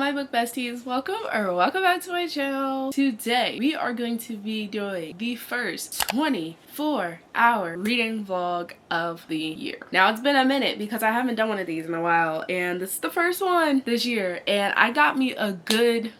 my book besties, welcome back to my channel. Today we are going to be doing the first 24-hour reading vlog of the year. Now it's been a minute because I haven't done one of these in a while, and this is the first one this year, and I got me a good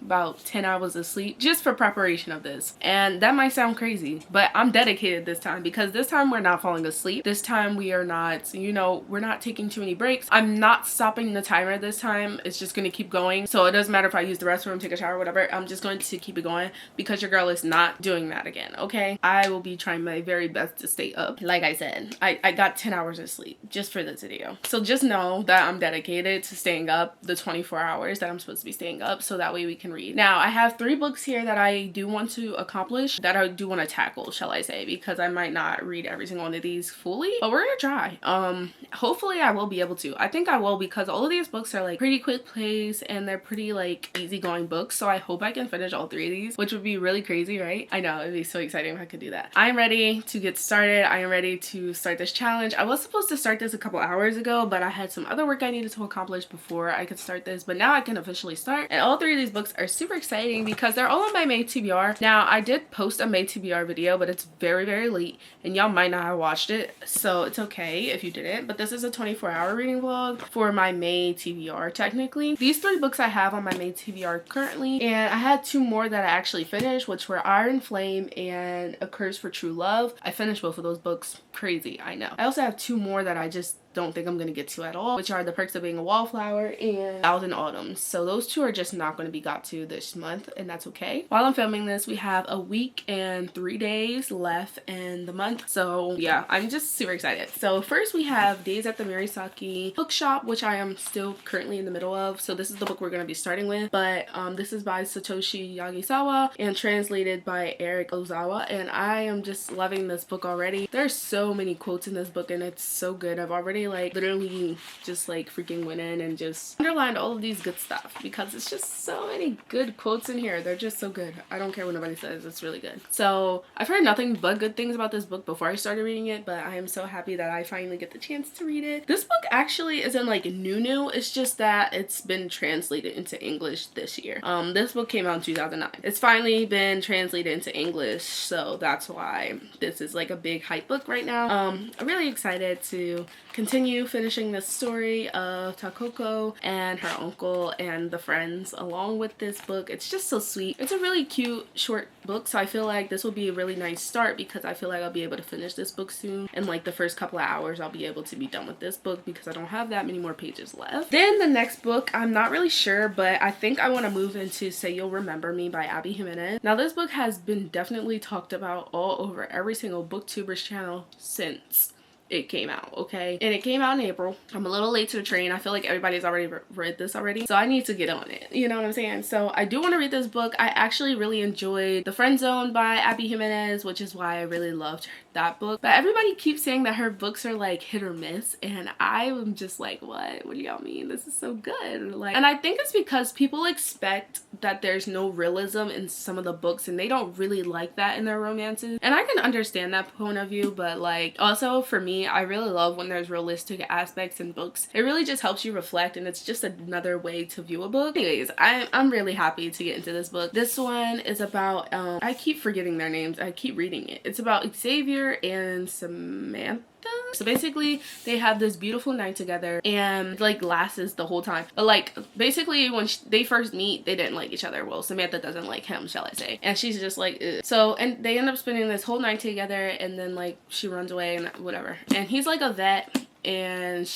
about 10 hours of sleep just for preparation of this. And that might sound crazy, but I'm dedicated this time because this time we're not falling asleep. This time we are not, we're not taking too many breaks. I'm not stopping the timer this time. It's just going to keep going. So it doesn't matter if I use the restroom, take a shower, whatever. I'm just going to keep it going because your girl is not doing that again, okay? I will be trying my very best to stay up. Like I said, I got 10 hours of sleep just for this video. So just know that I'm dedicated to staying up the 24 hours that I'm supposed to be staying up, so that way we can read. Now I have 3 books here that I do want to accomplish, that I do want to tackle, shall I say, because I might not read every single one of these fully, but we're gonna try. Hopefully I will be able to. I think I will, because all of these books are like pretty quick pace and they're pretty like easygoing books, so I hope I can finish all 3 of these, which would be really crazy, right? I know, it'd be so exciting if I could do that. I am ready to get started. I am ready to start this challenge. I was supposed to start this a couple hours ago, but I had some other work I needed to accomplish before I could start this, but now I can officially start. And all 3 of these books are super exciting because they're all on my May TBR. Now I did post a May TBR video, but it's very late and y'all might not have watched it, so it's okay if you didn't. But this is a 24-hour reading vlog for my May TBR technically. These 3 books I have on my May TBR currently, and I had 2 more that I actually finished, which were Iron Flame and A Curse for True Love. I finished both of those books. Crazy, I know. I also have 2 more that I just don't think I'm gonna get to at all, which are The Perks of Being a Wallflower and Thousand Autumns. So those 2 are just not gonna be got to this month, and that's okay. While I'm filming this, we have a week and 3 days left in the month, so yeah, I'm just super excited. So first we have Days at the Morisaki Bookshop, which I am still currently in the middle of. So this is the book we're gonna be starting with, but this is by Satoshi Yagisawa and translated by Eric Ozawa, and I am just loving this book already. There's so many quotes in this book and it's so good. I've already like literally just like freaking went in and just underlined all of these good stuff because it's just so many good quotes in here. They're just so good. I don't care what nobody says, it's really good. So I've heard nothing but good things about this book before I started reading it, but I am so happy that I finally get the chance to read it. This book actually isn't like new, it's just that it's been translated into English this year. This book came out in 2009. It's finally been translated into English, so that's why this is like a big hype book right now. I'm really excited to continue finishing the story of Takoko and her uncle and the friends along with this book. It's just so sweet. It's a really cute short book, so I feel like this will be a really nice start because I feel like I'll be able to finish this book soon. In like the first couple of hours I'll be able to be done with this book because I don't have that many more pages left. Then the next book, I'm not really sure, but I think I want to move into Say You'll Remember Me by Abby Jimenez. Now this book has been definitely talked about all over every single booktuber's channel since it came out, okay? And it came out in April. I'm a little late to the train. I feel like everybody's already read this already, so I need to get on it, you know what I'm saying? So I do want to read this book. I actually really enjoyed The Friend Zone by Abby Jimenez, which is why I really loved that book. But everybody keeps saying that her books are like hit or miss, and I'm just like, what do y'all mean? This is so good. Like, and I think it's because people expect that there's no realism in some of the books, and they don't really like that in their romances, and I can understand that point of view. But like, also for me, I really love when there's realistic aspects in books. It really just helps you reflect, and it's just another way to view a book. Anyways, I'm really happy to get into this book. This one is about I keep forgetting their names. I keep reading it. It's about Xavier and Samantha. So basically they have this beautiful night together, and like lasts the whole time. But like basically when they first meet, they didn't like each other. Well, Samantha doesn't like him, shall I say, and she's just like ugh. So, and they end up spending this whole night together, and then like she runs away and whatever, and he's like a vet, and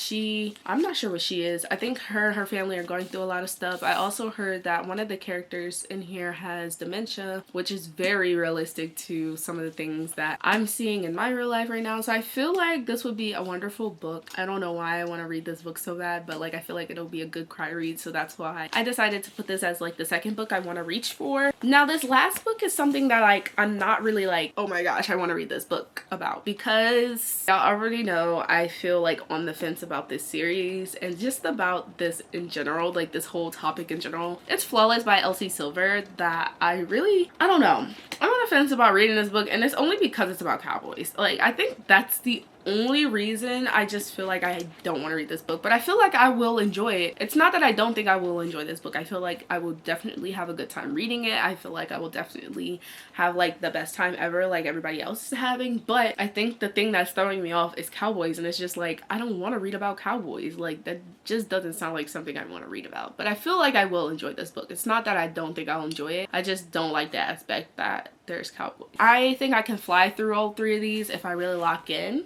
I'm not sure what she is. I think her and her family are going through a lot of stuff. I also heard that one of the characters in here has dementia, which is very realistic to some of the things that I'm seeing in my real life right now. So I feel like this would be a wonderful book. I don't know why I want to read this book so bad, but like I feel like it'll be a good cry read, so that's why I decided to put this as like the second book I want to reach for. Now this last book is something that like I'm not really like, oh my gosh, I want to read this book about, because y'all already know I feel like on the fence about this series and just about this in general, like this whole topic in general. It's Flawless by Elsie that I don't know. I'm on the fence about reading this book, and it's only because it's about cowboys. Like I think that's the only reason I just feel like I don't want to read this book, but I feel like I will enjoy it. It's not that I don't think I will enjoy this book. I feel like I will definitely have a good time reading it. I feel like I will definitely have like the best time ever like everybody else is having. But I think the thing that's throwing me off is cowboys, and it's just like I don't want to read about cowboys. Like that just doesn't sound like something I want to read about. But I feel like I will enjoy this book. It's not that I don't think I'll enjoy it. I just don't like the aspect that there's cowboys. I think I can fly through all three of these if I really lock in.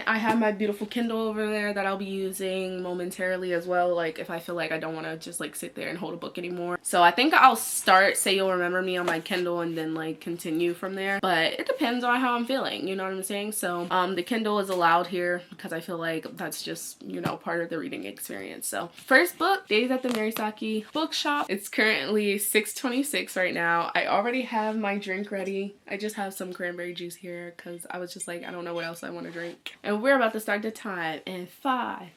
I have my beautiful Kindle over there that I'll be using momentarily as well, like if I feel like I don't want to just like sit there and hold a book anymore. So I think I'll start Say You'll Remember Me on my Kindle and then like continue from there, but it depends on how I'm feeling, you know what I'm saying? So the Kindle is allowed here because I feel like that's just, you know, part of the reading experience. So first book, Days at the Morisaki Bookshop. It's currently 6:26 right now. I already have my drink ready. I just have some cranberry juice here because I was just like, I don't know what else I want to drink. And we're about to start the time in 5,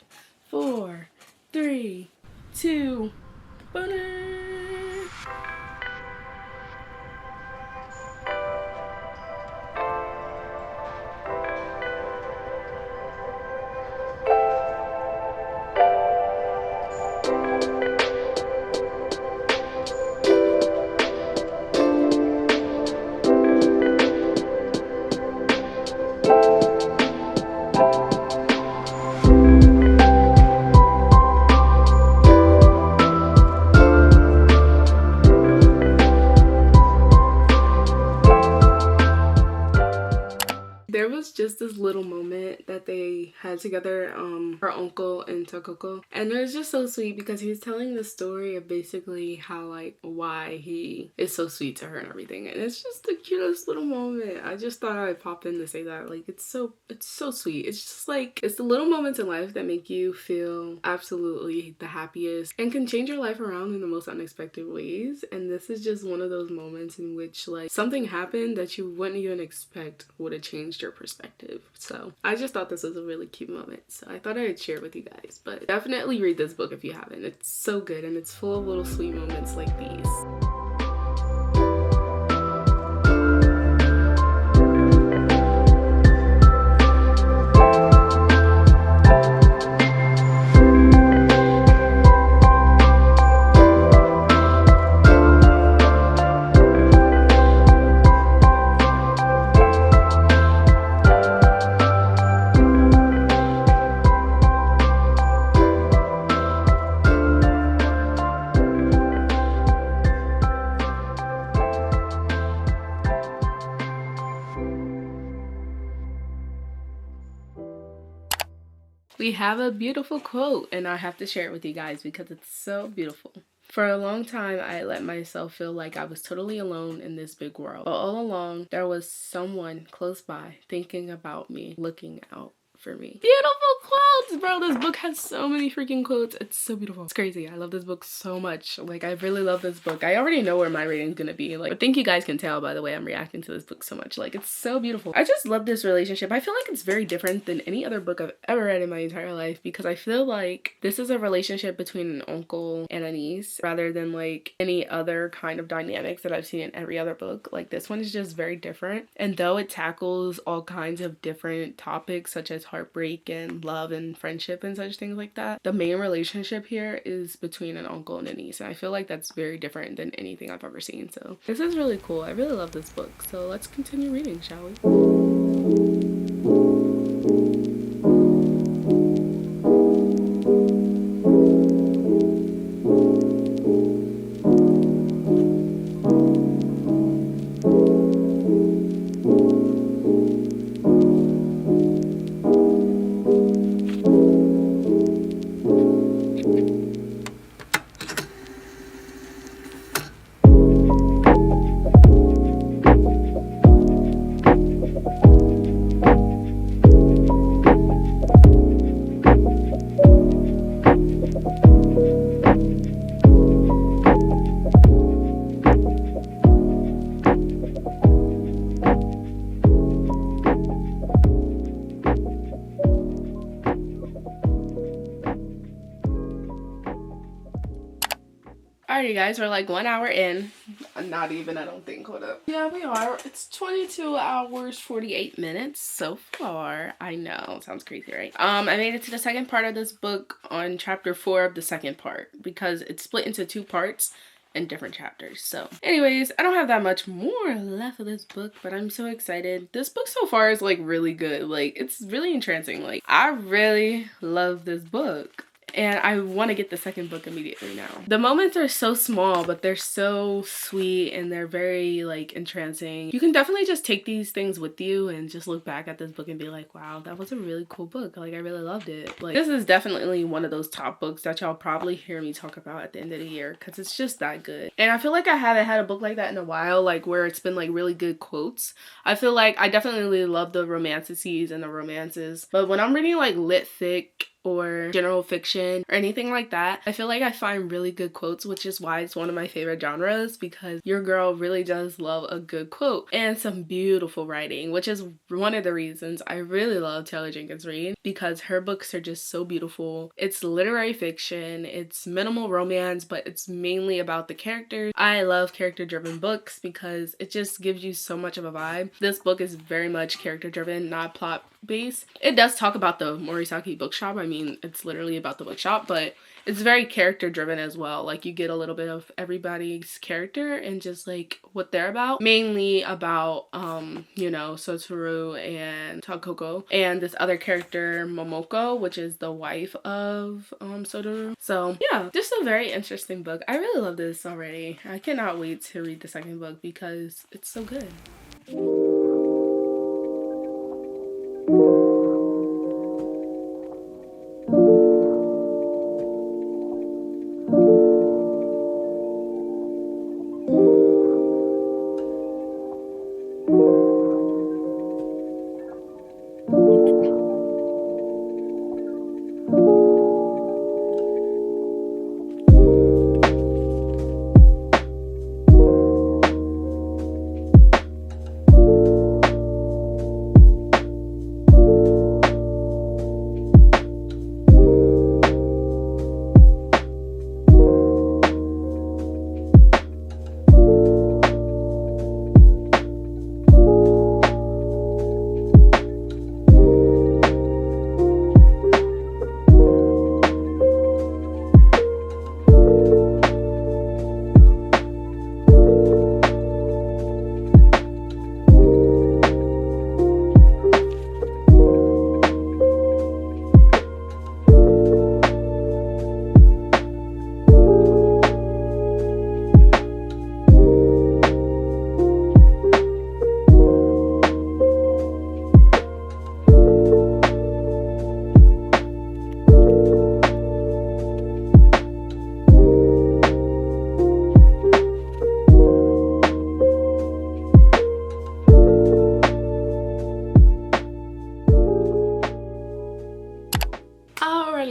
4, 3, 2, boom. There was just this little moment that they had together, her uncle and Takoko, and it was just so sweet because he was telling the story of basically how like why he is so sweet to her and everything, and it's just the cutest little moment. I just thought I'd pop in to say that. Like it's so sweet. It's just like it's the little moments in life that make you feel absolutely the happiest and can change your life around in the most unexpected ways, and this is just one of those moments in which like something happened that you wouldn't even expect would have changed your perspective. So I just thought this was a really cute moment, so I thought I'd share it with you guys. But definitely read this book if you haven't. It's so good and it's full of little sweet moments like these. We have a beautiful quote, and I have to share it with you guys because it's so beautiful. For a long time, I let myself feel like I was totally alone in this big world. But all along, there was someone close by thinking about me, looking out for me. Beautiful quotes, bro. This book has so many freaking quotes. It's so beautiful. It's crazy. I love this book so much. Like, I really love this book. I already know where my rating's gonna be. Like, I think you guys can tell by the way I'm reacting to this book so much. Like, it's so beautiful. I just love this relationship. I feel like it's very different than any other book I've ever read in my entire life because I feel like this is a relationship between an uncle and a niece rather than like any other kind of dynamics that I've seen in every other book. Like, this one is just very different. And though it tackles all kinds of different topics such as heartbreak and love and friendship and such things like that, the main relationship here is between an uncle and a niece, and I feel like that's very different than anything I've ever seen. So this is really cool. I really love this book, so let's continue reading, shall we? Alrighty guys, we're like 1 hour in. Not even, I don't think. Hold up. Yeah, we are. It's 22 hours, 48 minutes so far. I know, sounds crazy, right? I made it to the second part of this book on chapter 4 of the second part because it's split into 2 parts in different chapters. So anyways, I don't have that much more left of this book, but I'm so excited. This book so far is like really good. Like, it's really entrancing. Like, I really love this book. And I want to get the second book immediately now. The moments are so small, but they're so sweet and they're very like entrancing. You can definitely just take these things with you and just look back at this book and be like, wow, that was a really cool book. Like, I really loved it. Like, this is definitely one of those top books that y'all probably hear me talk about at the end of the year because it's just that good. And I feel like I haven't had a book like that in a while, like where it's been like really good quotes. I feel like I definitely love the romantices and the romances, but when I'm reading like lit fic or general fiction or anything like that, I feel like I find really good quotes, which is why it's one of my favorite genres, because your girl really does love a good quote and some beautiful writing, which is one of the reasons I really love Taylor Jenkins Reid, because her books are just so beautiful. It's literary fiction, it's minimal romance, but it's mainly about the characters. I love character-driven books because it just gives you so much of a vibe. This book is very much character-driven, not plot-based. It does talk about the Morisaki bookshop. I mean, it's literally about the bookshop, but it's very character driven as well. Like, you get a little bit of everybody's character and just like what they're about, mainly about you know, Satoshi and Takoko and this other character Momoko, which is the wife of Satoshi. So yeah, just a very interesting book. I really love this already. I cannot wait to read the second book because it's so good.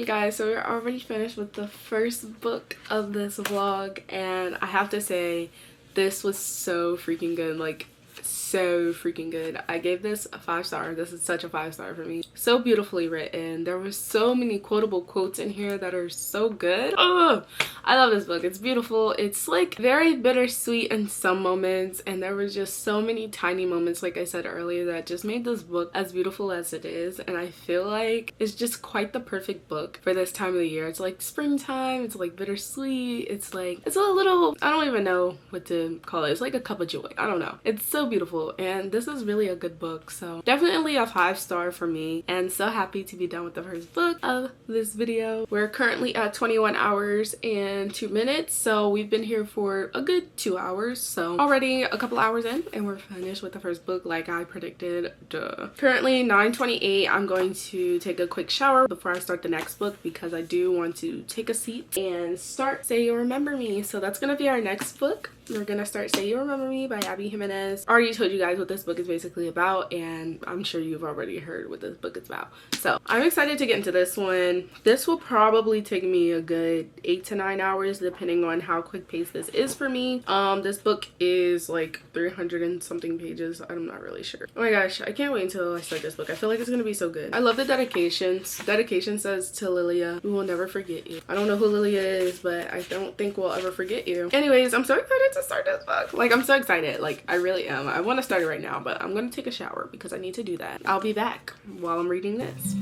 Guys, so we're already finished with the first book of this vlog, and I have to say this was so freaking good. Like, so freaking good. I gave this a 5-star. This is such a 5-star for me. So beautifully written. There were so many quotable quotes in here that are so good. Oh, I love this book. It's beautiful. It's like very bittersweet in some moments, and there was just so many tiny moments, like I said earlier, that just made this book as beautiful as it is. And I feel like it's just quite the perfect book for this time of the year. It's like springtime. It's like bittersweet. It's like, it's a little, I don't even know what to call it. It's like a cup of joy. I don't know. It's so beautiful, and this is really a good book. So definitely a 5-star for me, and so happy to be done with the first book of this video. We're currently at 21 hours and 2 minutes, so we've been here for a good 2 hours. So already a couple hours in, and we're finished with the first book like I predicted. Duh. Currently 9:28. I'm going to take a quick shower before I start the next book because I do want to take a seat and start Say You Remember Me. So that's gonna be our next book. We're gonna start Say You Remember Me by Abby Jimenez. I already told you guys what this book is basically about, and I'm sure you've already heard what this book is about. So I'm excited to get into this one. This will probably take me a good 8 to 9 hours depending on how quick paced this is for me. This book is like 300 and something pages. I'm not really sure. Oh my gosh, I can't wait until I start this book. I feel like it's gonna be so good. I love the dedications. Dedication says to Lilia, "We will never forget you." I don't know who Lilia is, but I don't think we'll ever forget you. Anyways, I'm so excited to start this book. Like, I'm so excited. Like, I really am. I want to start it right now, but I'm going to take a shower because I need to do that. I'll be back while I'm reading this.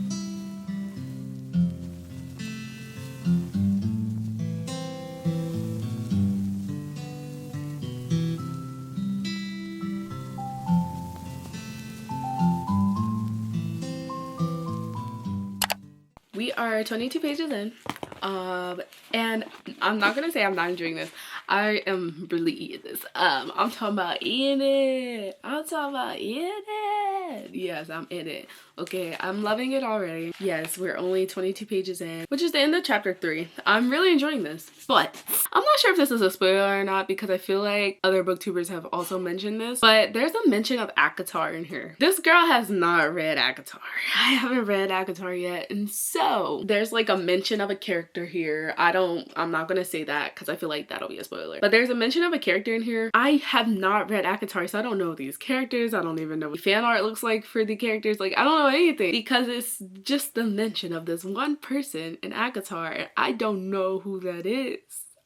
We are 22 pages in, and I'm not gonna say I'm not enjoying this. I am really eating this. I'm talking about in it. I'm talking about in it. Yes, I'm in it. Okay, I'm loving it already. Yes, we're only 22 pages in, which is the end of chapter 3. I'm really enjoying this, but I'm not sure if this is a spoiler or not because I feel like other booktubers have also mentioned this, but there's a mention of ๊ACOTAR in here. This girl has not read ๊ACOTAR. I haven't read ๊ACOTAR yet, and so there's like a mention of a character here. I'm not gonna say that because I feel like that'll be a spoiler, but there's a mention of a character in here. I have not read ๊ACOTAR, so I don't know these characters. I don't even know what fan art looks like for the characters. Like, I don't know anything because it's just the mention of this one person in ๊ACOTAR, and I don't know who that is.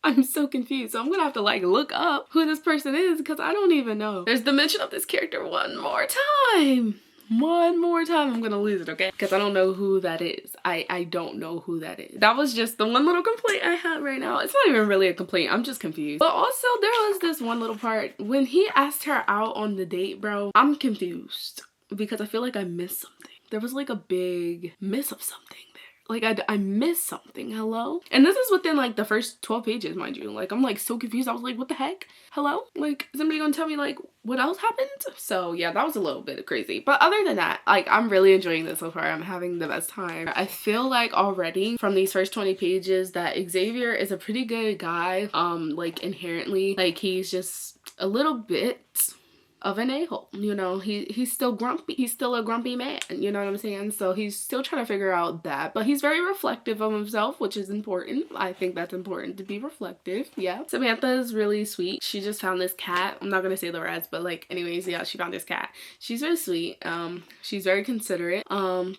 I'm so confused, so I'm gonna have to like look up who this person is because I don't even know. There's the mention of this character one more time. I'm gonna lose it, okay? Because I don't know who that is. I don't know who that is. That was just the one little complaint I have right now. It's not even really a complaint, I'm just confused. But also there was this one little part when he asked her out on the date, bro. I'm confused because I feel like I missed something. There was like a big miss of something there. Like I missed something. Hello? And this is within like the first 12 pages, mind you. Like, I'm like so confused. I was like, what the heck? Hello? Like, is somebody gonna tell me like what else happened? So yeah, that was a little bit crazy. But other than that, like, I'm really enjoying this so far. I'm having the best time. I feel like already from these first 20 pages that Xavier is a pretty good guy. Like inherently, like he's just a little bit of an a-hole, you know. He's still grumpy. He's still a grumpy man, you know what I'm saying? So he's still trying to figure out that, but he's very reflective of himself, which is important. I think that's important to be reflective. Yeah. Samantha is really sweet. She just found this cat. I'm not gonna say the rest, but like, anyways, yeah, she found this cat. She's very sweet. She's very considerate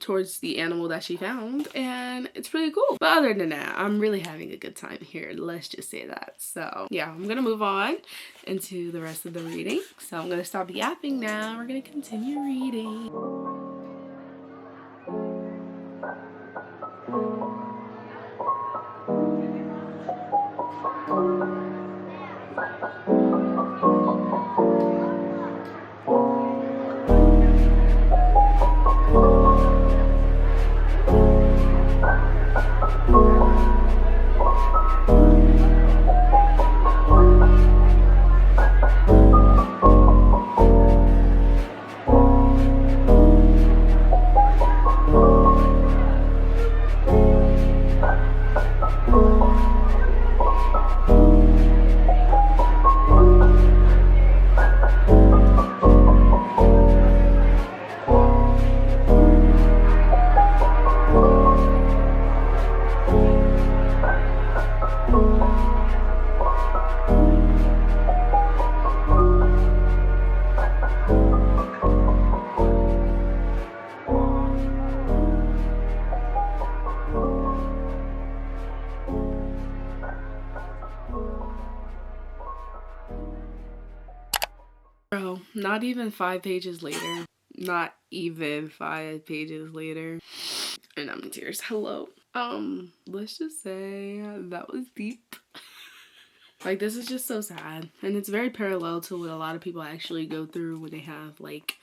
towards the animal that she found, and it's pretty cool. But other than that, I'm really having a good time here. Let's just say that. So yeah, I'm gonna move on into the rest of the reading. So I'm gonna stop yapping now. We're gonna continue reading. Bro, not even 5 pages later. Not even 5 pages later. And I'm in tears. Hello. Let's just say that was deep. Like, this is just so sad. And it's very parallel to what a lot of people actually go through when they have, like,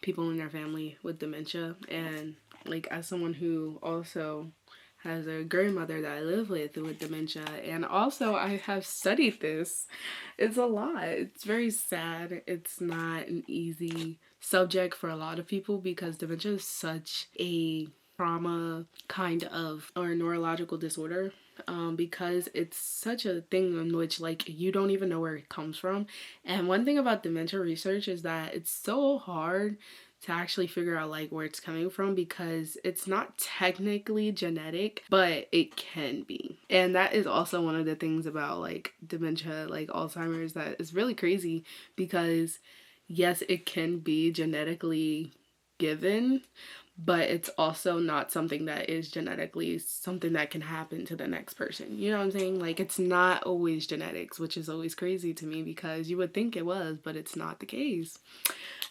people in their family with dementia. And, like, as someone who also has a grandmother that I live with dementia, and also I have studied this, it's a lot. It's very sad. It's not an easy subject for a lot of people because dementia is such a trauma kind of, or neurological disorder, because it's such a thing in which, like, you don't even know where it comes from. And one thing about dementia research is that it's so hard to actually figure out like where it's coming from because it's not technically genetic, but it can be. And that is also one of the things about like dementia, like Alzheimer's, that is really crazy because yes, it can be genetically given, but it's also not something that is genetically something that can happen to the next person. You know what I'm saying? Like, it's not always genetics, which is always crazy to me because you would think it was, but it's not the case.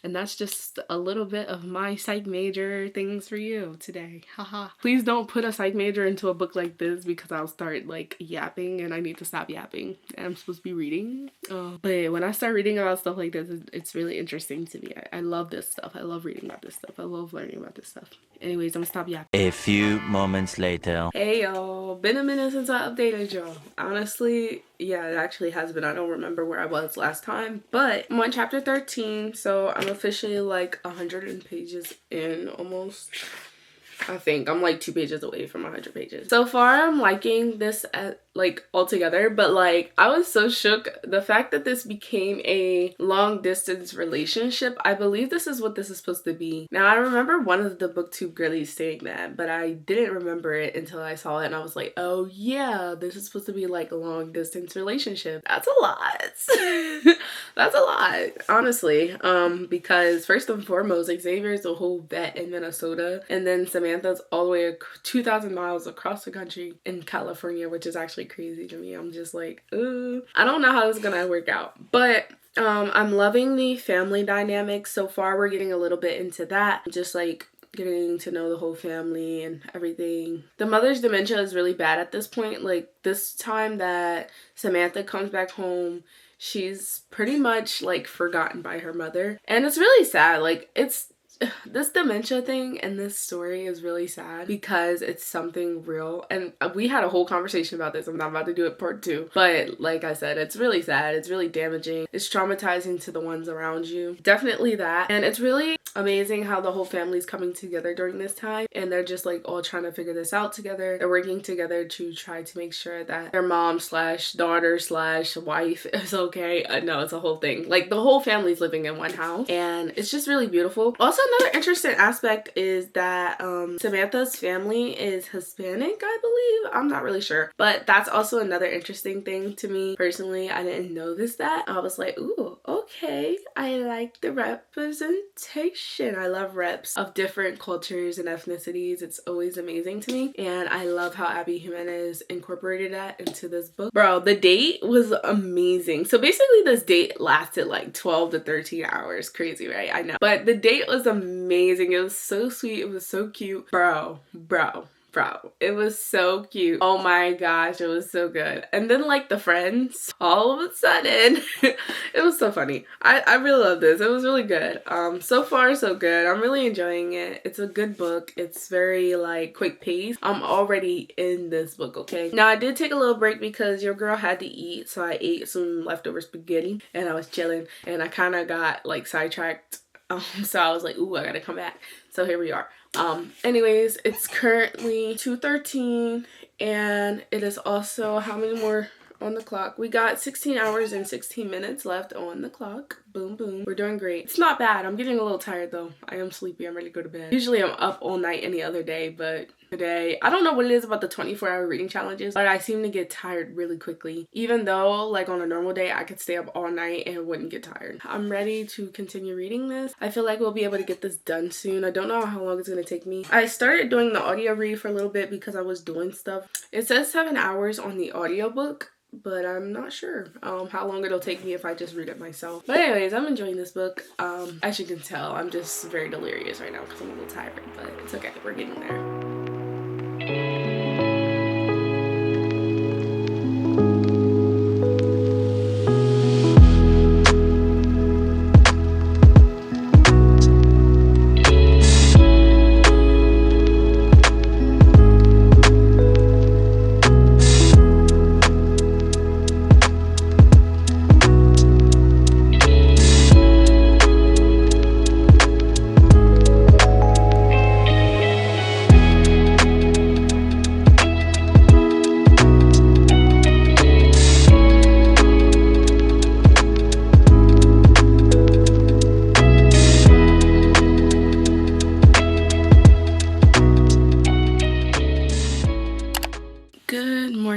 And that's just a little bit of my psych major things for you today. Haha. Please don't put a psych major into a book like this because I'll start like yapping and I need to stop yapping. I'm supposed to be reading. But when I start reading about stuff like this, it's really interesting to me. I love this stuff. I love reading about this stuff. I love learning about this stuff. Anyways, I'm gonna stop yapping. A few moments later. Hey y'all, been a minute since I updated y'all. Honestly, yeah, it actually has been. I don't remember where I was last time, but I'm on chapter 13, so I'm officially like 100 pages in almost. I think I'm like 2 pages away from 100 pages. So far, I'm liking this like altogether, but like I was so shook. The fact that this became a long distance relationship, I believe this is what this is supposed to be. Now, I remember one of the booktube girlies saying that, but I didn't remember it until I saw it and I was like, oh yeah, this is supposed to be like a long distance relationship. That's a lot. That's a lot, honestly. Because first and foremost, Xavier is a whole vet in Minnesota, and then Samantha's all the way 2,000 miles across the country in California, which is actually crazy to me. I'm just like, I don't know how this is gonna work out, but I'm loving the family dynamics so far. We're getting a little bit into that, just like getting to know the whole family and everything. The mother's dementia is really bad at this point. Like, this time that Samantha comes back home, she's pretty much like forgotten by her mother, and it's really sad. Like, it's this dementia thing and this story is really sad because it's something real, and we had a whole conversation about this. I'm not about to do it part 2, but like I said, it's really sad. It's really damaging. It's traumatizing to the ones around you. Definitely that. And it's really amazing how the whole family's coming together during this time, and they're just like all trying to figure this out together. They're working together to try to make sure that their mom slash daughter slash wife is okay. No, it's a whole thing. Like, the whole family's living in one house, and it's just really beautiful. Also, another interesting aspect is that Samantha's family is Hispanic, I believe. I'm not really sure, but that's also another interesting thing to me personally. I didn't notice that. I was like, ooh, okay, I like the representation. I love reps of different cultures and ethnicities. It's always amazing to me, and I love how Abby Jimenez incorporated that into this book. Bro, the date was amazing. So basically this date lasted like 12 to 13 hours. Crazy, right? I know, but the date was amazing. It was so sweet. It was so cute. Bro, it was so cute. Oh my gosh, it was so good. And then like the friends, all of a sudden, it was so funny. I really love this. It was really good. So far so good. I'm really enjoying it. It's a good book. It's very like quick pace. I'm already in this book, okay? Now, I did take a little break because your girl had to eat, so I ate some leftover spaghetti and I was chilling, and I kind of got like sidetracked. So I was like, ooh, I gotta come back. So here we are. Anyways, it's currently 2:13, and it is also, how many more on the clock? We got 16 hours and 16 minutes left on the clock. Boom, boom. We're doing great. It's not bad. I'm getting a little tired though. I am sleepy. I'm ready to go to bed. Usually I'm up all night any other day, but today, I don't know what it is about the 24-hour reading challenges, but I seem to get tired really quickly. Even though like on a normal day, I could stay up all night and wouldn't get tired. I'm ready to continue reading this. I feel like we'll be able to get this done soon. I don't know how long it's going to take me. I started doing the audio read for a little bit because I was doing stuff. It says 7 hours on the audiobook, but I'm not sure how long it'll take me if I just read it myself. But anyways, I'm enjoying this book. As you can tell, I'm just very delirious right now because I'm a little tired, but it's okay. We're getting there.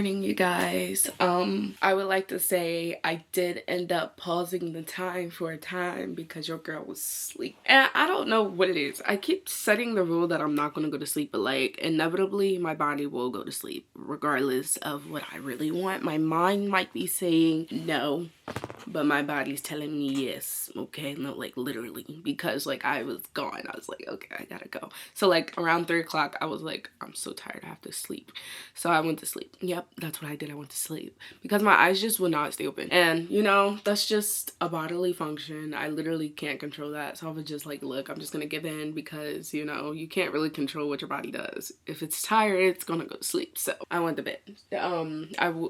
morning, you guys. I would like to say I did end up pausing the time for a time because your girl was asleep. And I don't know what it is. I keep setting the rule that I'm not going to go to sleep, but like inevitably my body will go to sleep regardless of what I really want. My mind might be saying no, but my body's telling me yes. Okay, no, like literally, because like I was gone. I was like, okay, I gotta go. So like around 3 o'clock I was like, I'm so tired, I have to sleep. So I went to sleep. Yep, that's what I did. I went to sleep because my eyes just would not stay open. And you know, that's just a bodily function. I literally can't control that. So I was just like, look, I'm just gonna give in because, you know, you can't really control what your body does. If it's tired, it's gonna go to sleep. So I went to bed.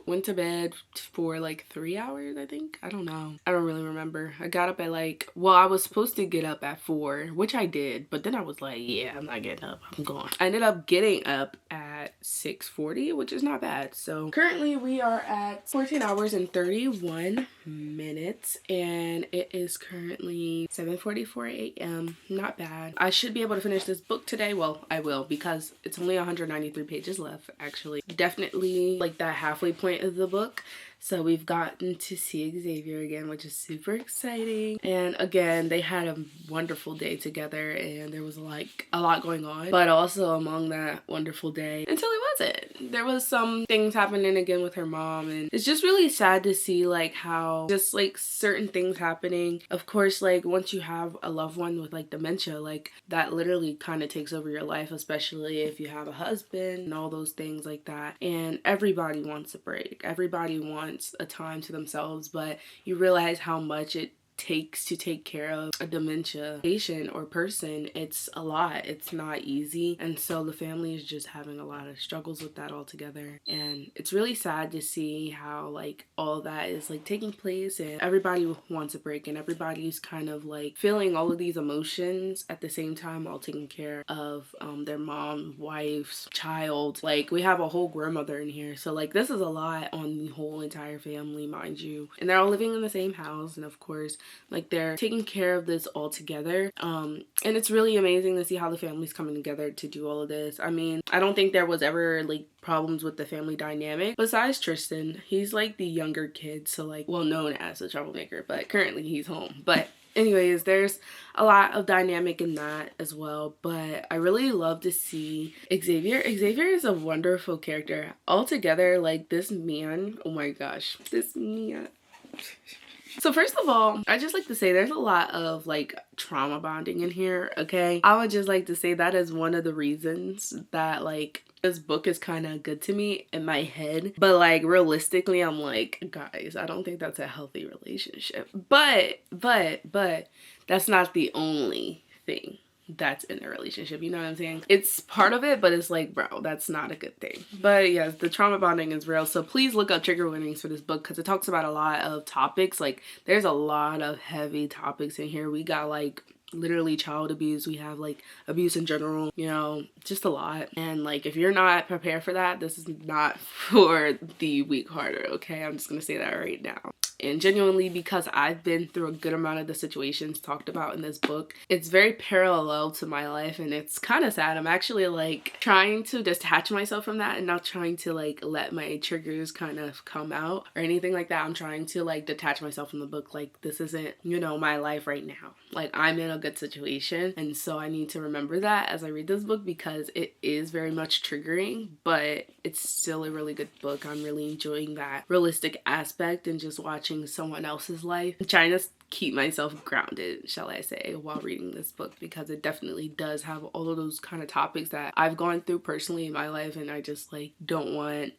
Went to bed for like 3 hours, I think. I don't know. I don't really remember. I got up at like, well, I was supposed to get up at 4, which I did, but then I was like, yeah, I'm not getting up. I'm going. I ended up getting up at 6:40, which is not bad. So currently we are at 14 hours and 31 minutes and it is currently 7:44 a.m. Not bad. I should be able to finish this book today. Well, I will, because it's only 193 pages left, actually. Definitely like that halfway point of the book. So we've gotten to see Xavier again, which is super exciting. And again, they had a wonderful day together and there was like a lot going on. But also among that wonderful day, until it wasn't, there was some things happening again with her mom. And it's just really sad to see like how just like certain things happening. Of course, like once you have a loved one with like dementia, like that literally kind of takes over your life, especially if you have a husband and all those things like that. And everybody wants a break. Everybody wants a time to themselves, but you realize how much it takes to take care of a dementia patient or person. It's a lot. It's not easy, and so the family is just having a lot of struggles with that altogether. And it's really sad to see how like all that is like taking place and everybody wants a break and everybody's kind of like feeling all of these emotions at the same time while taking care of their mom, wife, child. Like we have a whole grandmother in here, so like this is a lot on the whole entire family, mind you, and they're all living in the same house, and of course like they're taking care of this all together. And it's really amazing to see how the family's coming together to do all of this. I mean, I don't think there was ever like problems with the family dynamic besides Tristan. He's like the younger kid, so like well known as a troublemaker, but currently he's home. But anyways, there's a lot of dynamic in that as well, but I really love to see Xavier. Xavier is a wonderful character altogether. Like this man, oh my gosh, this man. So first of all, I just like to say there's a lot of like trauma bonding in here, okay? I would just like to say that is one of the reasons that like this book is kind of good to me in my head. But like realistically, I'm like, guys, I don't think that's a healthy relationship. But that's not the only thing that's in a relationship, you know what I'm saying? It's part of it, but it's like, bro, that's not a good thing. But yes, the trauma bonding is real, so please look up trigger warnings for this book because it talks about a lot of topics. Like there's a lot of heavy topics in here. We got like literally child abuse, we have like abuse in general, you know, just a lot. And like if you're not prepared for that, this is not for the weak-hearted, okay? I'm just gonna say that right now. And genuinely, because I've been through a good amount of the situations talked about in this book, it's very parallel to my life and it's kind of sad. I'm actually like trying to detach myself from that and not trying to like let my triggers kind of come out or anything like that. I'm trying to like detach myself from the book. Like this isn't, you know, my life right now. Like I'm in a good situation, and so I need to remember that as I read this book because it is very much triggering, but it's still a really good book. I'm really enjoying that realistic aspect and just watching someone else's life. I'm trying to keep myself grounded, shall I say, while reading this book because it definitely does have all of those kind of topics that I've gone through personally in my life, and I just like don't want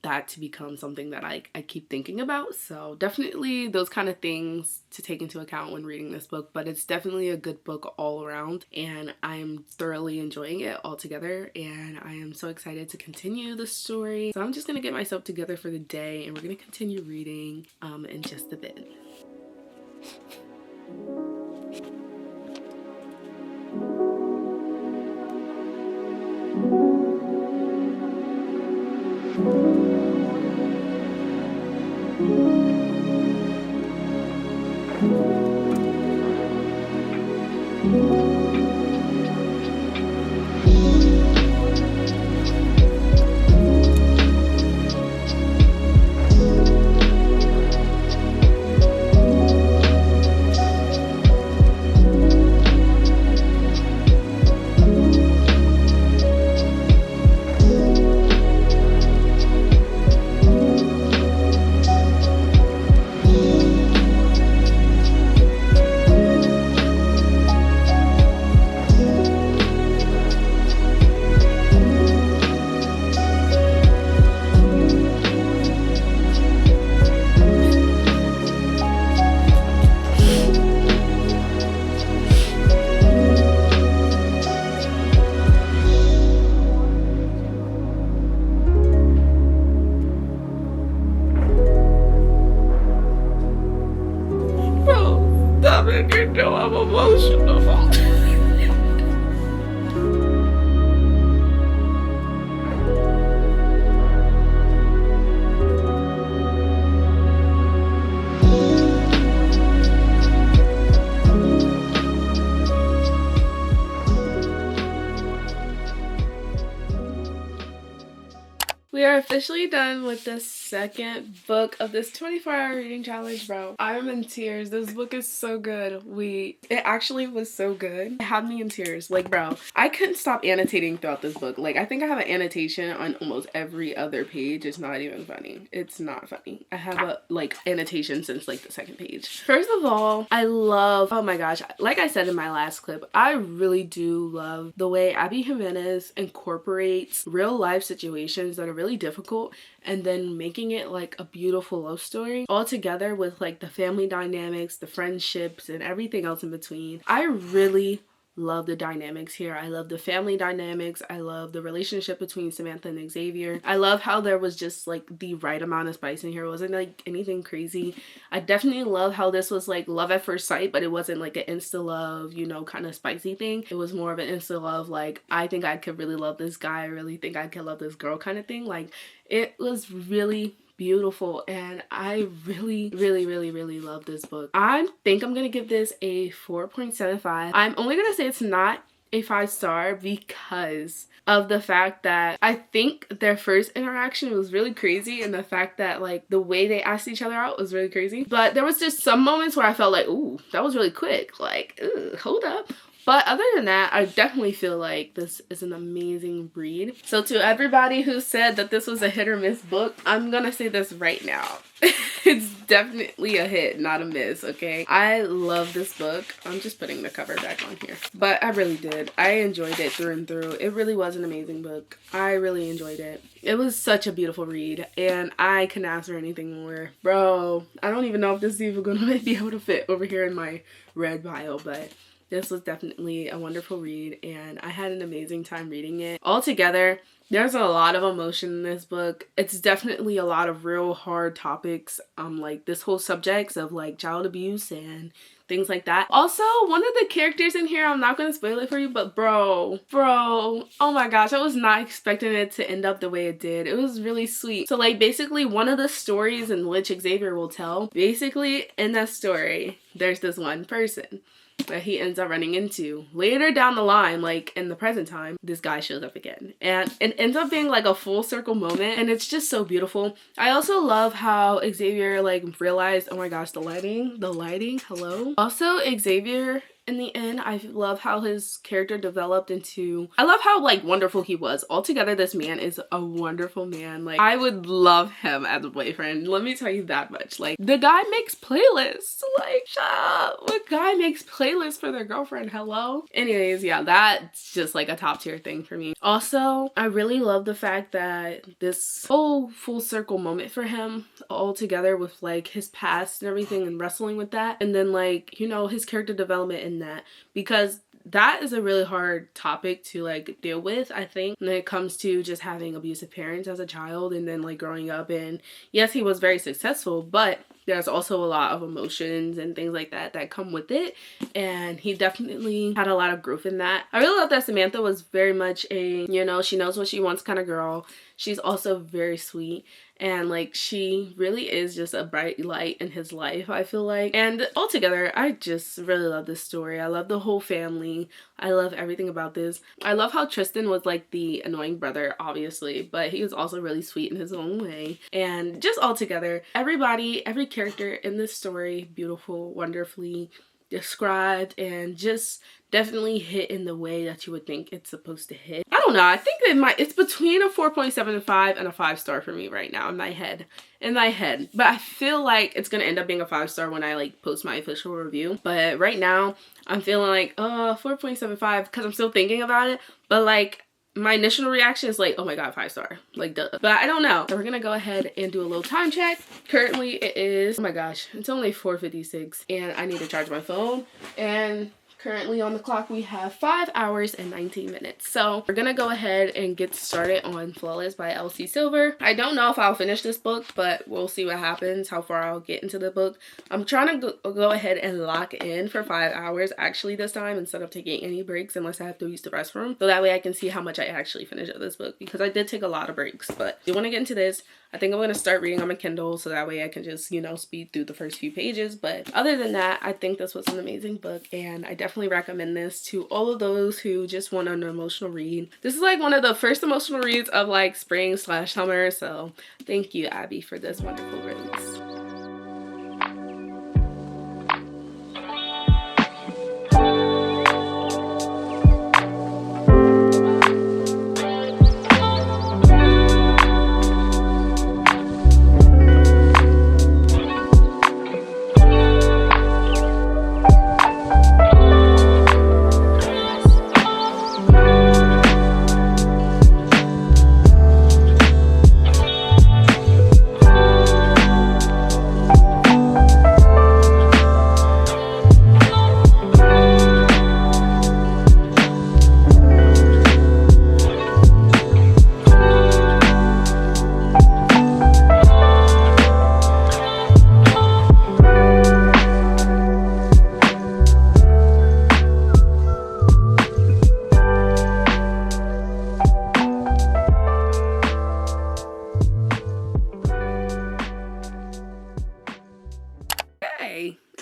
that to become something that I keep thinking about. So definitely those kind of things to take into account when reading this book, but it's definitely a good book all around and I'm thoroughly enjoying it altogether, and I am so excited to continue the story. So I'm just gonna get myself together for the day and we're gonna continue reading in just a bit. We are officially done with the second book of this 24-hour reading challenge, bro. I'm in tears. This book is so good. It actually was so good. It had me in tears. Like, bro, I couldn't stop annotating throughout this book. Like, I think I have an annotation on almost every other page. It's not even funny. It's not funny. I have a, like, annotation since, like, the second page. First of all, I love, oh my gosh, like I said in my last clip, I really do love the way Abby Jimenez incorporates real life situations that are really difficult and then making it like a beautiful love story all together with like the family dynamics, the friendships, and everything else in between. I really love the dynamics here. I love the family dynamics. I love the relationship between Samantha and Xavier. I love how there was just like the right amount of spice in here. It wasn't like anything crazy. I definitely love how this was like love at first sight, but it wasn't like an insta love, you know, kind of spicy thing. It was more of an insta love, like, I think I could really love this guy. I really think I could love this girl kind of thing. Like, it was really beautiful, and I really love this book. I think I'm gonna give this a 4.75. I'm only gonna say it's not a 5-star because of the fact that I think their first interaction was really crazy, and the fact that like the way they asked each other out was really crazy. But there was just some moments where I felt like, ooh, that was really quick. Like, hold up. But other than that, I definitely feel like this is an amazing read. So to everybody who said that this was a hit or miss book, I'm gonna say this right now. It's definitely a hit, not a miss, okay? I love this book. I'm just putting the cover back on here. But I really did. I enjoyed it through and through. It really was an amazing book. I really enjoyed it. It was such a beautiful read, and I couldn't ask for anything more. Bro, I don't even know if this is even gonna be able to fit over here in my red pile, but this was definitely a wonderful read, and I had an amazing time reading it. Altogether, there's a lot of emotion in this book. It's definitely a lot of real hard topics, like this whole subjects of like child abuse and things like that. Also, one of the characters in here, I'm not gonna spoil it for you, but bro, oh my gosh, I was not expecting it to end up the way it did. It was really sweet. So like basically one of the stories in which Xavier will tell, basically in that story, there's this one person that he ends up running into. Later down the line, like in the present time, this guy shows up again. And it ends up being like a full circle moment, and it's just so beautiful. I also love how Xavier like realized, oh my gosh, the lighting, hello. Also, Xavier, in the end, I love how his character developed into, I love how like wonderful he was. Altogether, this man is a wonderful man. Like, I would love him as a boyfriend. Let me tell you that much. Like, the guy makes playlists. Like, shut up. What guy makes playlists for their girlfriend? Hello? Anyways, yeah, that's just like a top tier thing for me. Also, I really love the fact that this whole full circle moment for him, all together with like his past and everything and wrestling with that, and then like, you know, his character development in that, because that is a really hard topic to like deal with, I think, when it comes to just having abusive parents as a child and then like growing up. And yes, he was very successful, but there's also a lot of emotions and things like that that come with it, and he definitely had a lot of growth in that. I really love that Samantha was very much a, you know, she knows what she wants kind of girl. She's also very sweet, and like she really is just a bright light in his life, I feel like. And altogether, I just really love this story. I love the whole family. I love everything about this. I love how Tristan was like the annoying brother, obviously, but he was also really sweet in his own way. And just altogether, everybody, every character in this story, beautiful, wonderfully described, and just definitely hit in the way that you would think it's supposed to hit. I don't know, I think it's between a 4.75 and a 5-star for me right now in my head. But I feel like it's gonna end up being a 5-star when I like post my official review. But right now I'm feeling like 4.75 because I'm still thinking about it. But like my initial reaction is like, oh my god, 5-star, like duh. But I don't know. So we're gonna go ahead and do a little time check. Currently it is, oh my gosh, it's only 4:56 and I need to charge my phone, and currently on the clock we have 5 hours and 19 minutes. So we're gonna go ahead and get started on Flawless by Elsie Silver. I don't know if I'll finish this book, but we'll see what happens, how far I'll get into the book. I'm trying to go ahead and lock in for 5 hours actually this time, instead of taking any breaks unless I have to use the restroom, so that way I can see how much I actually finish of this book, because I did take a lot of breaks. But if you want to get into this, I think I'm going to start reading on my Kindle, so that way I can just, you know, speed through the first few pages. But other than that, I think this was an amazing book, and I definitely definitely recommend this to all of those who just want an emotional read. This is like one of the first emotional reads of like spring/summer, so thank you, Abby, for this wonderful release.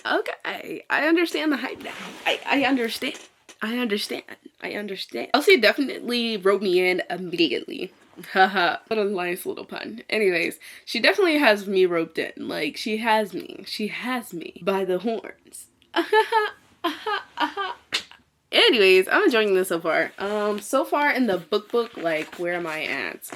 Okay, I understand the hype now. I understand. Elsie definitely wrote me in immediately. Haha, what a nice little pun. Anyways, she definitely has me roped in. Like, she has me by the horns. Anyways, I'm enjoying this so far. So far in the book, like, where am I at?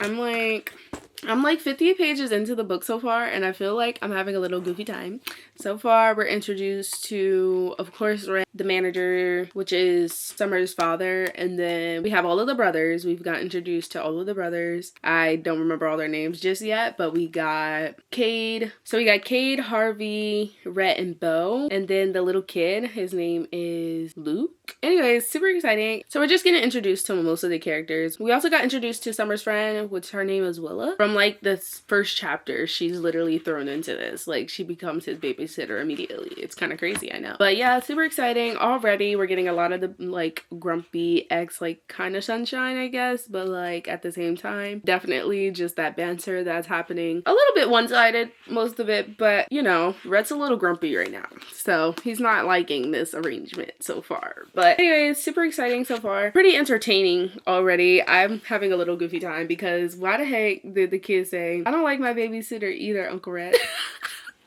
I'm like 50 pages into the book so far, and I feel like I'm having a little goofy time. So far, we're introduced to, of course, the manager, which is Summer's father, and then we have all of the brothers. We've got introduced to all of the brothers. I don't remember all their names just yet, but we got Cade. So we got Cade, Harvey, Rhett, and Bo, and then the little kid, his name is Luke. Anyways, super exciting. So we're just getting introduced to most of the characters. We also got introduced to Summer's friend, which her name is Willa. From like this first chapter, she's literally thrown into this. Like, she becomes his babysitter immediately. It's kind of crazy, I know. But yeah, super exciting. Already we're getting a lot of the like grumpy ex, like kind of sunshine, I guess, but like at the same time, definitely just that banter that's happening. A little bit one-sided, most of it, but you know, Rhett's a little grumpy right now, so he's not liking this arrangement so far. But anyways, super exciting so far. Pretty entertaining already. I'm having a little goofy time because why the heck did the kids say, "I don't like my babysitter either, Uncle Rhett"?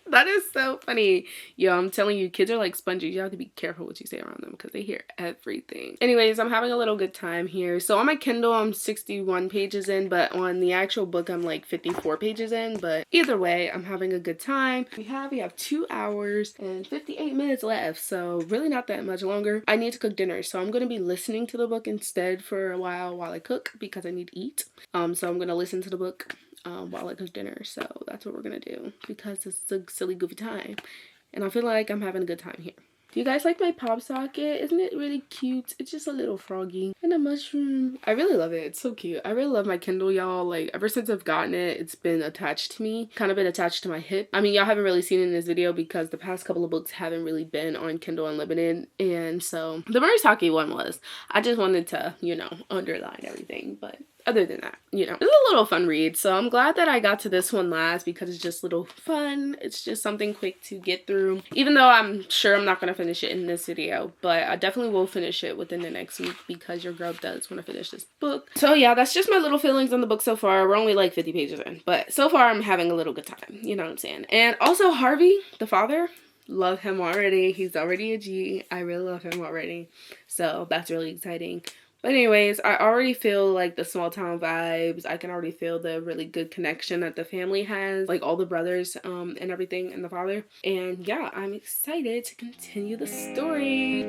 That is so funny. Yo, I'm telling you, kids are like sponges. You have to be careful what you say around them because they hear everything. Anyways, I'm having a little good time here. So on my Kindle, I'm 61 pages in, but on the actual book, I'm like 54 pages in. But either way, I'm having a good time. We have 2 hours and 58 minutes left, so really not that much longer. I need to cook dinner, so I'm going to be listening to the book instead for a while I cook because I need to eat. So I'm going to listen to the book while I cook dinner. So that's what we're gonna do because it's a silly goofy time and I feel like I'm having a good time here. Do you guys like my pop socket? Isn't it really cute? It's just a little froggy and a mushroom. I really love it. It's so cute. I really love my Kindle, y'all. Like, ever since I've gotten it, it's been attached to me, kind of been attached to my hip. I mean, y'all haven't really seen it in this video because the past couple of books haven't really been on Kindle Unlimited, and so the Morisaki one was. I just wanted to, you know, underline everything, but other than that, you know, it's a little fun read. So I'm glad that I got to this one last because it's just a little fun. It's just something quick to get through, even though I'm sure I'm not going to finish it in this video, but I definitely will finish it within the next week because your girl does want to finish this book. So yeah, that's just my little feelings on the book so far. We're only like 50 pages in, but so far I'm having a little good time. You know what I'm saying? And also Harvey, the father, love him already. He's already a G. I really love him already. So that's really exciting. But anyways, I already feel like the small town vibes. I can already feel the really good connection that the family has, like all the brothers and everything, and the father. And yeah, I'm excited to continue the story.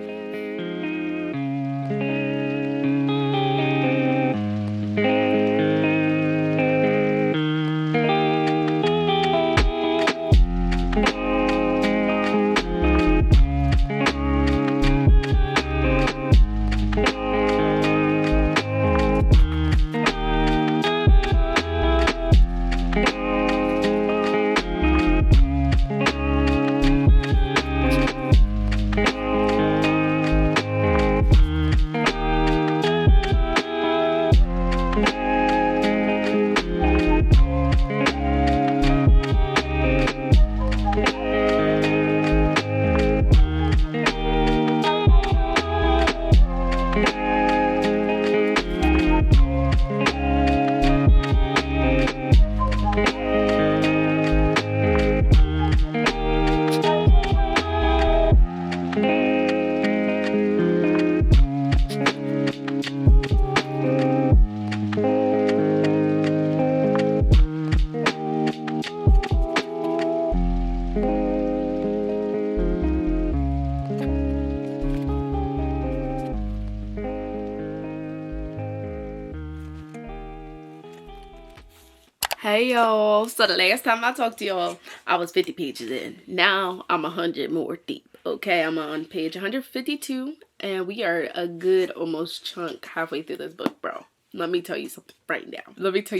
Hey y'all, so the last time I talked to y'all, I was 50 pages in. Now I'm 100 more deep. Okay, I'm on page 152 and we are a good almost chunk halfway through this book, bro. Let me tell you something right now. Let me tell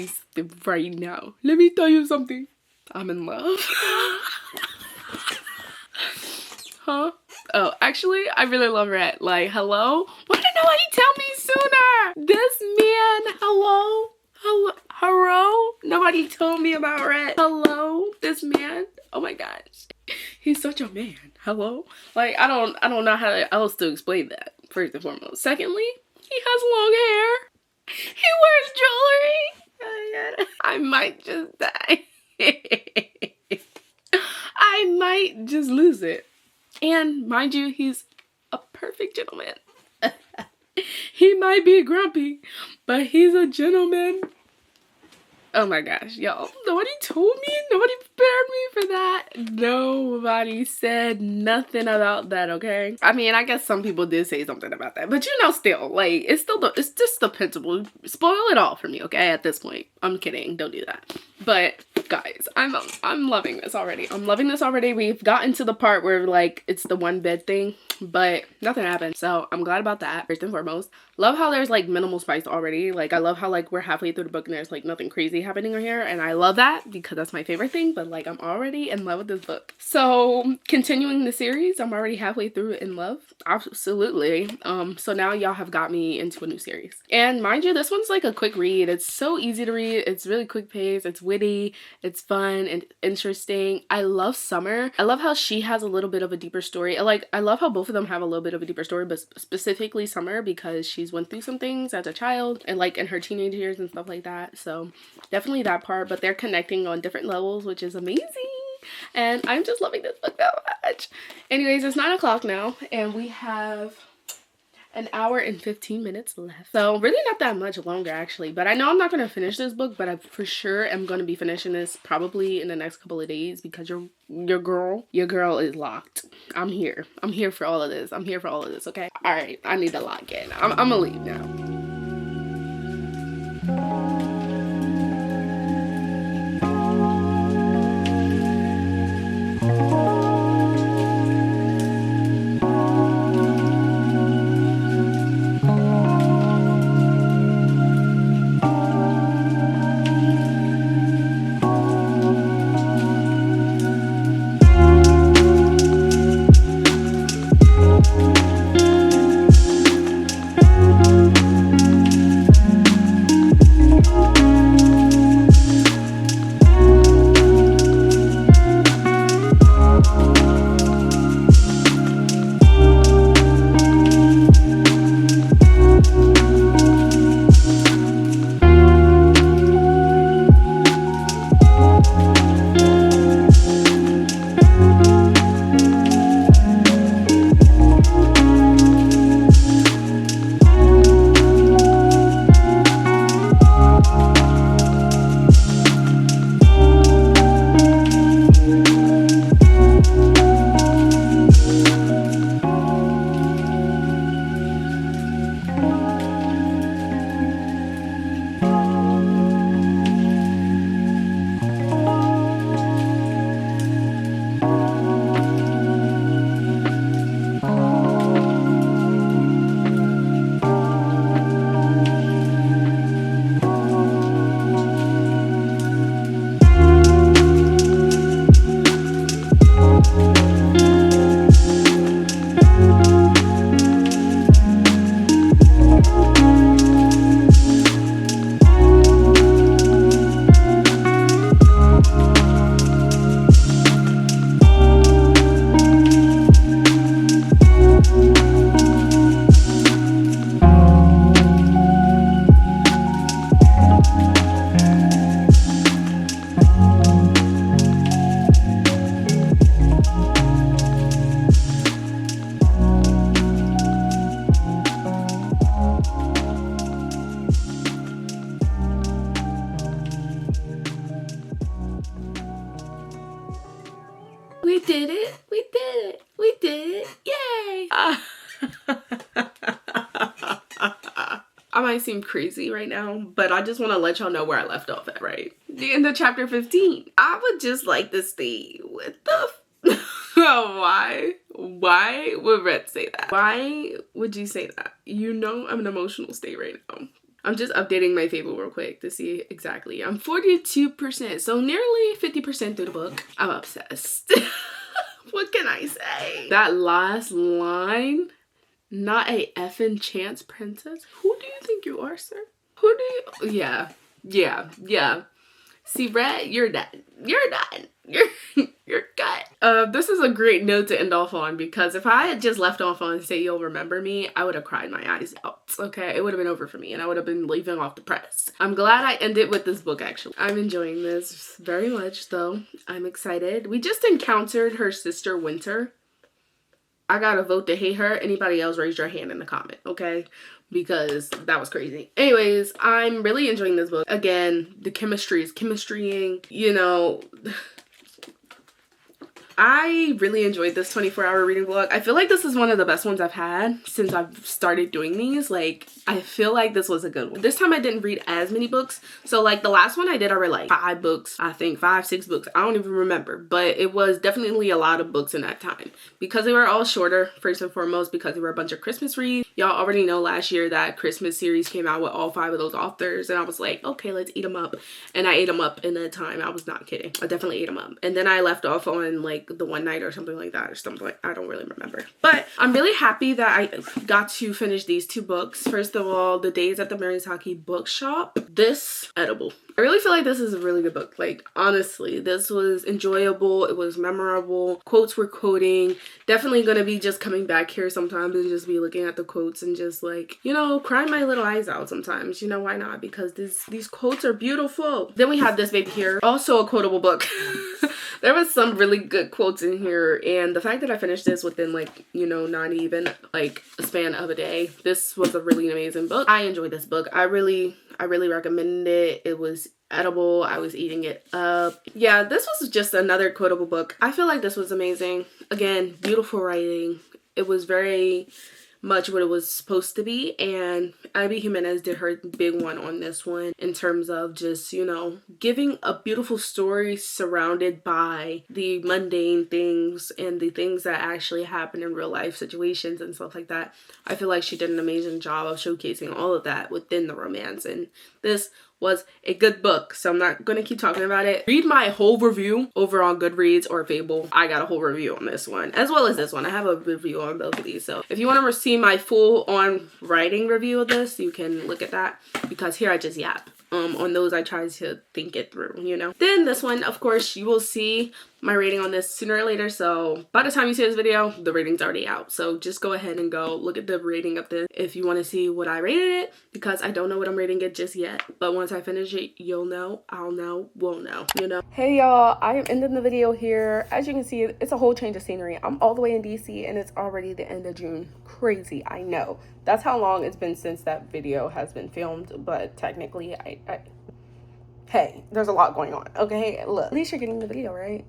you something. I'm in love. Huh? Oh, actually, I really love Rhett. Like, hello? Why didn't nobody tell me sooner? This man, hello? Nobody told me about Rhett. Hello? This man? Oh my gosh. He's such a man. Hello? Like, I don't know how else to explain that, first and foremost. Secondly, he has long hair. He wears jewelry. Oh my God. I might just die. I might just lose it. And mind you, he's a perfect gentleman. He might be grumpy, but he's a gentleman. Oh my gosh, y'all. Nobody told me. Nobody prepared me for that. Nobody said nothing about that, okay? I mean, I guess some people did say something about that. But you know, still, like, it's just the principle. Spoil it all for me, okay, at this point. I'm kidding. Don't do that. But guys, I'm loving this already. I'm loving this already. We've gotten to the part where, like, it's the one bed thing, but nothing happened. So I'm glad about that, first and foremost. Love how there's, like, minimal spice already. Like, I love how, like, we're halfway through the book and there's, like, nothing crazy happening right here. And I love that because that's my favorite thing. But, like, I'm already in love with this book. So continuing the series, I'm already halfway through in love. Absolutely. So now y'all have got me into a new series. And mind you, this one's, like, a quick read. It's so easy to read. It's really quick paced. It's witty. It's fun and interesting. I love Summer. I love how she has a little bit of a deeper story. I love how both of them have a little bit of a deeper story, but specifically Summer because she's went through some things as a child and, like, in her teenage years and stuff like that. So definitely that part, but they're connecting on different levels, which is amazing. And I'm just loving this book so much. Anyways, it's 9 o'clock now and we have an hour and 15 minutes left. So really not that much longer actually, but I know I'm not going to finish this book, but I for sure am going to be finishing this probably in the next couple of days because your girl is locked. I'm here for all of this. Okay, all right, I need to lock in. I'm gonna leave now. We did it. We did it. We did it. Yay. I'm might seem crazy right now, but I just want to let y'all know where I left off at, right? The end of chapter 15. I would just like to stay with the why would Red say that? Why would you say that? You know I'm in an emotional state right now. I'm just updating my fable real quick to see exactly. I'm 42%, so nearly 50% through the book. I'm obsessed. What can I say? That last line, not a effing chance princess. Who do you think you are, sir? Who do you? Yeah. See, Red, you're done. You're done. You're cut. This is a great note to end off on, because if I had just left off on Say You'll Remember Me, I would have cried my eyes out. Okay, it would have been over for me and I would have been leaving off the press. I'm glad I ended with this book, actually. I'm enjoying this very much, though. I'm excited. We just encountered her sister, Winter. I gotta vote to hate her. Anybody else, raise your hand in the comment, okay? Because that was crazy. Anyways, I'm really enjoying this book. Again, the chemistry is chemistrying, you know. I really enjoyed this 24-hour reading vlog. I feel like this is one of the best ones I've had since I've started doing these. Like, I feel like this was a good one. This time I didn't read as many books. So like the last one I did, I read like 5 books. I think 5, 6 books. I don't even remember. But it was definitely a lot of books in that time. Because they were all shorter, first and foremost, because they were a bunch of Christmas reads. Y'all already know last year that Christmas series came out with all 5 of those authors. And I was like, okay, let's eat them up. And I ate them up in that time. I was not kidding. I definitely ate them up. And then I left off on like the one night or something like that, or something like, I don't really remember. But I'm really happy that I got to finish these 2 books. First of all, The Days at the Morisaki Bookshop. This edible. I really feel like this is a really good book. Like, honestly, this was enjoyable. It was memorable. Quotes were quoting. Definitely gonna be just coming back here sometimes and just be looking at the quotes and just like, you know, crying my little eyes out sometimes. You know, why not? Because these quotes are beautiful. Then we have this baby here. Also a quotable book. There was some really good quotes in here, and the fact that I finished this within like, you know, not even like a span of a day. This was a really amazing book. I enjoyed this book. I really recommend it. It was edible. I was eating it up. Yeah, this was just another quotable book. I feel like this was amazing. Again, beautiful writing. It was very much what it was supposed to be, and Jimenez did her big one on this one in terms of just, you know, giving a beautiful story surrounded by the mundane things and the things that actually happen in real life situations and stuff like that. I feel like she did an amazing job of showcasing all of that within the romance, and this was a good book, so I'm not gonna keep talking about it. Read my whole review over on Goodreads or Fable. I got a whole review on this one, as well as this one. I have a review on both of these, so if you want to see my full on writing review of this, you can look at that, because here I just yap. On those I try to think it through, you know. Then this one, of course, you will see my rating on this sooner or later, so by the time you see this video, the rating's already out. So just go ahead and go look at the rating of this if you want to see what I rated it, because I don't know what I'm rating it just yet. But once I finish it, you'll know, I'll know, we'll know, you know. Hey y'all, I am ending the video here. As you can see, it's a whole change of scenery. I'm all the way in DC and it's already the end of June. Crazy, I know. That's how long it's been since that video has been filmed, but technically hey, there's a lot going on, okay? Look, at least you're getting the video, right?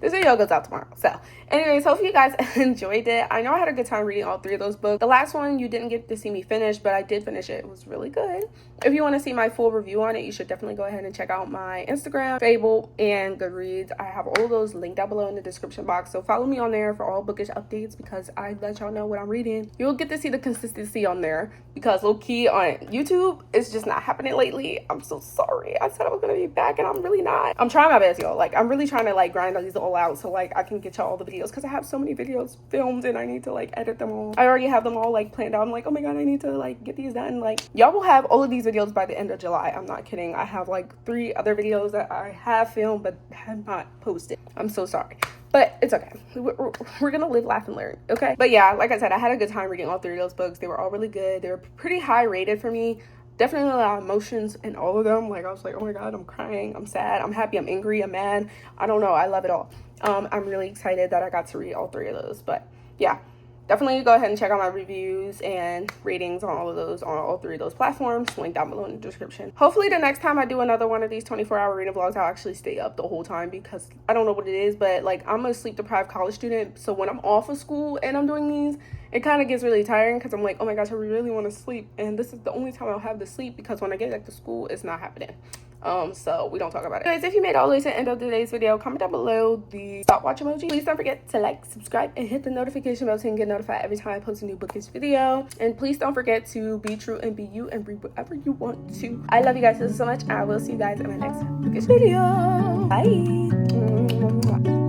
This video goes out tomorrow. So anyways, hope you guys enjoyed it. I know I had a good time reading all 3 of those books. The last one you didn't get to see me finish, but I did finish it. It was really good. If you want to see my full review on it, you should definitely go ahead and check out my Instagram, Fable, and Goodreads. I have all those linked down below in the description box, so follow me on there for all bookish updates, because I let y'all know what I'm reading. You'll get to see the consistency on there, because low-key on YouTube, it's just not happening lately. I'm so sorry. I said I was gonna be back and I'm really not. I'm trying my best, y'all. Like, I'm really trying to like grind these all out so like I can get y'all all the videos, because I have so many videos filmed and I need to like edit them all. I already have them all like planned out. I'm like, oh my god, I need to like get these done. Like, y'all will have all of these videos by the end of July. I'm not kidding. I have like 3 other videos that I have filmed but have not posted. I'm so sorry, but it's okay. We're gonna live, laugh, and learn, okay? But yeah, like I said, I had a good time reading all 3 of those books. They were all really good. They were pretty high rated for me. Definitely a lot of emotions in all of them. Like, I was like, oh my god, I'm crying, I'm sad, I'm happy, I'm angry, I'm mad. I don't know, I love it all. I'm really excited that I got to read all 3 of those. But yeah, definitely go ahead and check out my reviews and ratings on all three of those platforms. Link down below in the description. Hopefully the next time I do another one of these 24-hour reading vlogs, I'll actually stay up the whole time, because I don't know what it is, but like, I'm a sleep deprived college student, so when I'm off of school and I'm doing these, it kind of gets really tiring, because I'm like, oh my gosh, I really want to sleep, and this is the only time I'll have to sleep, because when I get back to school, it's not happening. So we don't talk about it. Anyways, if you made it all the way to the end of today's video, comment down below the stopwatch emoji. Please don't forget to like, subscribe, and hit the notification bell so you can get notified every time I post a new bookish video. And please don't forget to be true and be you and read whatever you want to. I love you guys so much. I will see you guys in my next bookish video. Bye.